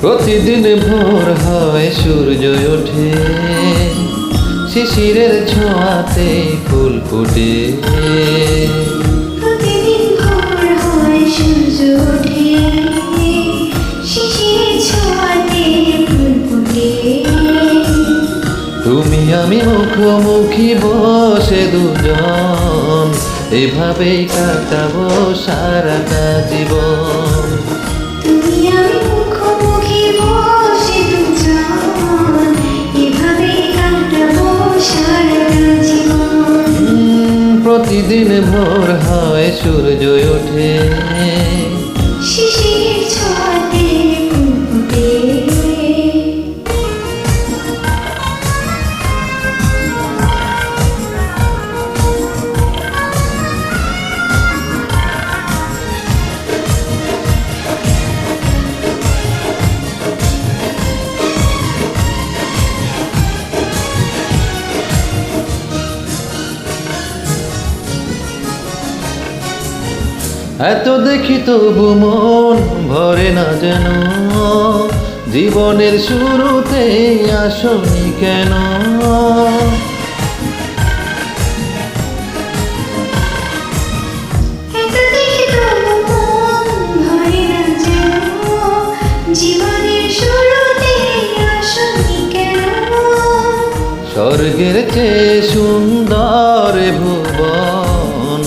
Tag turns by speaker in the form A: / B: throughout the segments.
A: প্রতিদিন ভোর হয় সূর্য ওঠে, শিশিরের ছোঁয়াতে ফুল ফুটে।
B: প্রতিদিন ভোর হয় সূর্য ওঠে, শিশিরের ছোঁয়াতে ফুল ফোটে।
A: তুমি আমি মুখোমুখি বসে দুজন, এভাবেই কাটাবো সারাটা জীবন।
B: তুমি আমি মুখোমুখি বসে দুজন, এভাবেই কাটাবো সারাটা জীবন।
A: প্রতিদিন ভোর হয় সূর্য ওঠে,
B: শিশিরের ছোঁয়াতে ফুল ফোটে।
A: এত দেখি তবু মন ভরে না যেন, জীবনের শুরুতে আসনি কেন।
B: এত দেখি তবু মন ভরে না যেন, জীবনের শুরুতে আসনি কেন।
A: স্বর্গের চেয়ে সুন্দর ভুবন,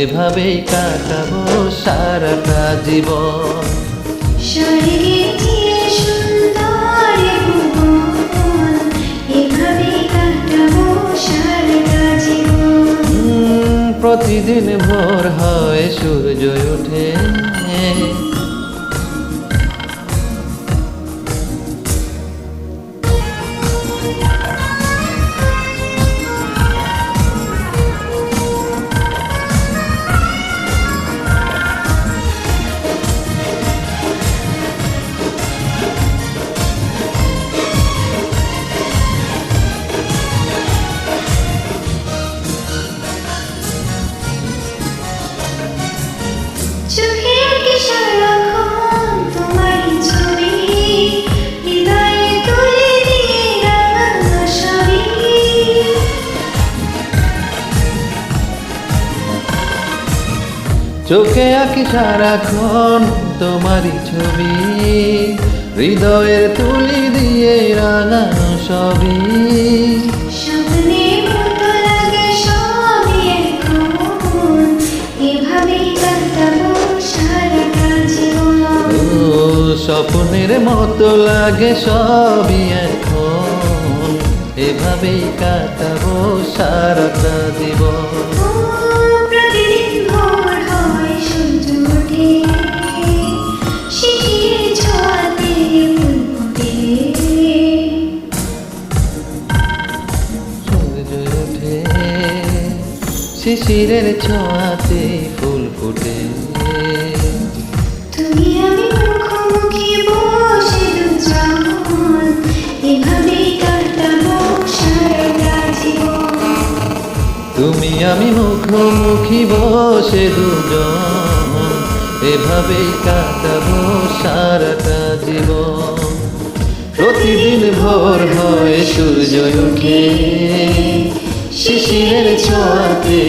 A: এভাবেই কাটাবো সারাটা জীবন।
B: স্বর্গের চেয়ে সুন্দর ভুবন, এভাবেই কাটাবো সারাটা জীবন।
A: প্রতিদিন ভোর হয় সূর্য ওঠে,
B: চোখে আঁকি সারাক্ষণ তোমারই ছবি, হৃদয়ে তুলে দিয়ে রাঙানো ছবি।
A: চোখে আঁকি সারাক্ষণ তোমারই ছবি, হৃদয়ের তুলি দিয়ে রাঙানো সবই।
B: স্বপ্নের মতো লাগে সবই এখন, এভাবেই কাটাবো সারাটা জীবন।
A: ও স্বপ্নের মতো লাগে সবই এখন, এভাবেই কাটাবো সারাটা জীবন।
B: ও প্রতিদিন ভোর হয় সূর্য ওঠে, শিশিরের ছোঁয়াতে ফুল ফোটে।
A: সূর্য ওঠে, শিশিরের ছোঁয়াতে ফুল ফুটে।
B: তুমি আমি মুখোমুখি বসে দুজন, এভাবেই কাটাবো সারাটা জীবন।
A: তুমি আমি মুখোমুখি বসে দুজন, এভাবেই কাটাবো সারাটা জীবন। প্রতিদিন ভোর হয় সূর্য ওঠে, শিশিরের ছোঁয়াতে